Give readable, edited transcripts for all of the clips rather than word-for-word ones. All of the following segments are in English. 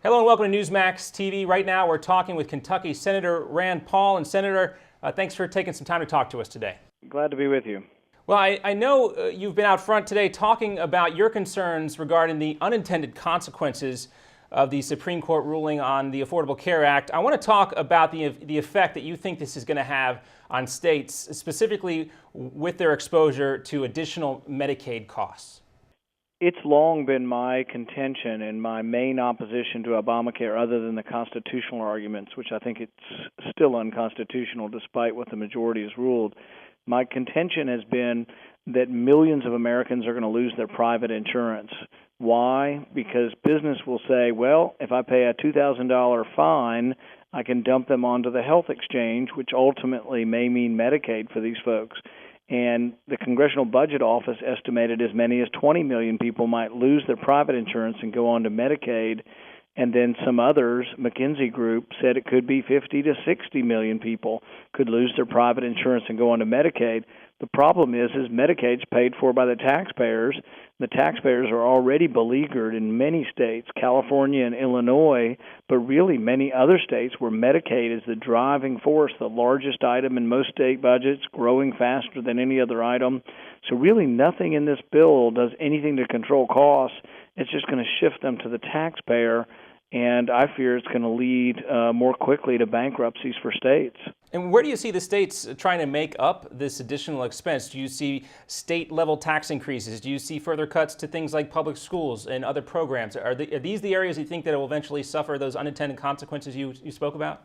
Hello and welcome to Newsmax TV. Right now we're talking with Kentucky Senator Rand Paul. And Senator, thanks for taking some time to talk to us today. Glad to be with you. Well, I know you've been out front today talking about your concerns regarding the unintended consequences of the Supreme Court ruling on the Affordable Care Act. I want to talk about the effect that you think this is going to have on states, specifically with their exposure to additional Medicaid costs. It's long been my contention and my main opposition to Obamacare, other than the constitutional arguments, which I think it's still unconstitutional despite what the majority has ruled. My contention has been that millions of Americans are going to lose their private insurance. Why? Because business will say, well, if I pay a $2,000 fine, I can dump them onto the health exchange, which ultimately may mean Medicaid for these folks. And the Congressional Budget Office estimated as many as 20 million people might lose their private insurance and go on to Medicaid. And then some others, McKinsey Group, said it could be 50 to 60 million people could lose their private insurance and go on to Medicaid. The problem is Medicaid's paid for by the taxpayers. The taxpayers are already beleaguered in many states, California and Illinois, but really many other states where Medicaid is the driving force, the largest item in most state budgets, growing faster than any other item. So really nothing in this bill does anything to control costs. It's just going to shift them to the taxpayer, and I fear it's going to lead more quickly to bankruptcies for states. And where do you see the states trying to make up this additional expense? Do you see state-level tax increases? Do you see further cuts to things like public schools and other programs? Are these the areas you think that will eventually suffer those unintended consequences you spoke about?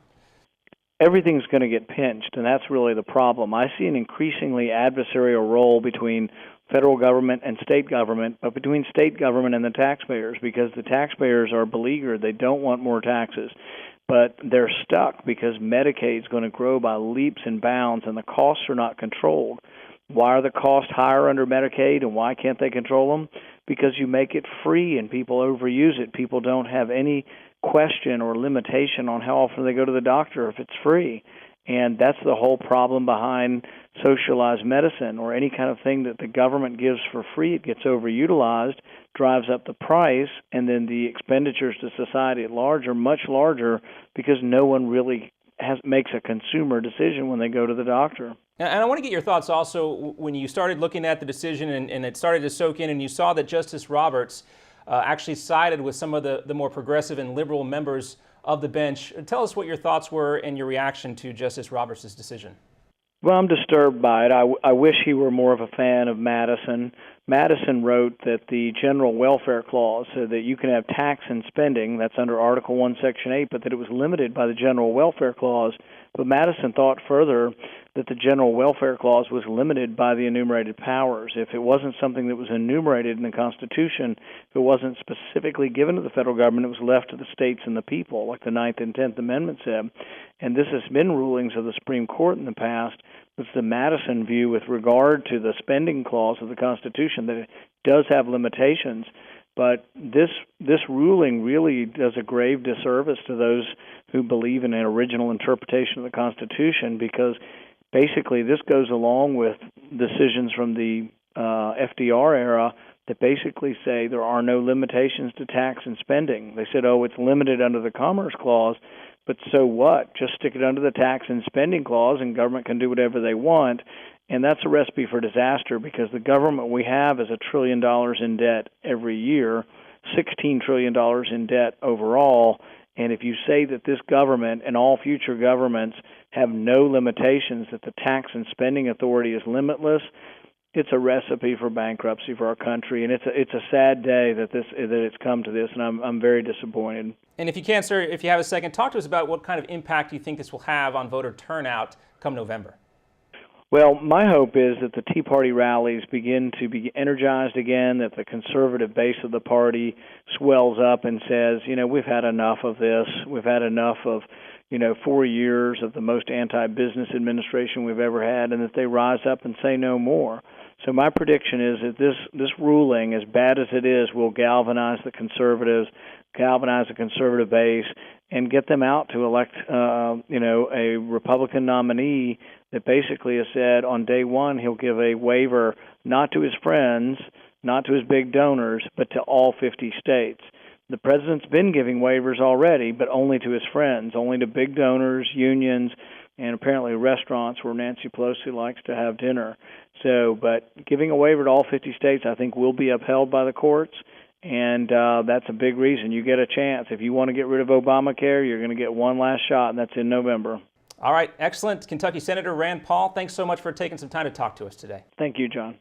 Everything's going to get pinched, and that's really the problem. I see an increasingly adversarial role between federal government and state government, but between state government and the taxpayers, because the taxpayers are beleaguered. They don't want more taxes, but they're stuck because Medicaid's going to grow by leaps and bounds, and the costs are not controlled. Why are the costs higher under Medicaid, and why can't they control them? Because you make it free and people overuse it. People don't have any question or limitation on how often they go to the doctor if it's free. And that's the whole problem behind socialized medicine, or any kind of thing that the government gives for free. It gets overutilized, drives up the price, and then the expenditures to society at large are much larger because no one really makes a consumer decision when they go to the doctor. And I want to get your thoughts also when you started looking at the decision and it started to soak in, and you saw that Justice Roberts actually sided with some of the more progressive and liberal members of the bench. Tell us what your thoughts were and your reaction to Justice Roberts' decision. Well, I'm disturbed by it. I wish he were more of a fan of Madison. Madison wrote that the General Welfare Clause said that you can have tax and spending, that's under Article 1, Section 8, but that it was limited by the General Welfare Clause. But Madison thought further that the General Welfare Clause was limited by the enumerated powers. If it wasn't something that was enumerated in the Constitution, if it wasn't specifically given to the federal government, it was left to the states and the people, like the 9th and 10th Amendment said. And this has been rulings of the Supreme Court in the past. It's the Madison view with regard to the spending clause of the Constitution that it does have limitations. But this ruling really does a grave disservice to those who believe in an original interpretation of the Constitution, because basically this goes along with decisions from the FDR era that basically say there are no limitations to tax and spending. They said, oh, it's limited under the Commerce Clause, but so what? Just stick it under the tax and spending clause and government can do whatever they want. And that's a recipe for disaster, because the government we have is $1 trillion in debt every year, $16 trillion in debt overall. And if you say that this government and all future governments have no limitations, that the tax and spending authority is limitless, it's a recipe for bankruptcy for our country. And it's a sad day that it's come to this, and I'm very disappointed. And if you can, sir, if you have a second, talk to us about what kind of impact you think this will have on voter turnout come November. Well, my hope is that the Tea Party rallies begin to be energized again, that the conservative base of the party swells up and says, we've had enough of this. We've had enough of, 4 years of the most anti-business administration we've ever had, and that they rise up and say no more. So my prediction is that this ruling, as bad as it is, will galvanize the conservatives, galvanize the conservative base, and get them out to elect, a Republican nominee that basically has said on day one he'll give a waiver not to his friends, not to his big donors, but to all 50 states. The president's been giving waivers already, but only to his friends, only to big donors, unions, and apparently restaurants where Nancy Pelosi likes to have dinner. So, but giving a waiver to all 50 states, I think, will be upheld by the courts, and that's a big reason. You get a chance. If you want to get rid of Obamacare, you're going to get one last shot, and that's in November. All right, excellent. Kentucky Senator Rand Paul, thanks so much for taking some time to talk to us today. Thank you, John.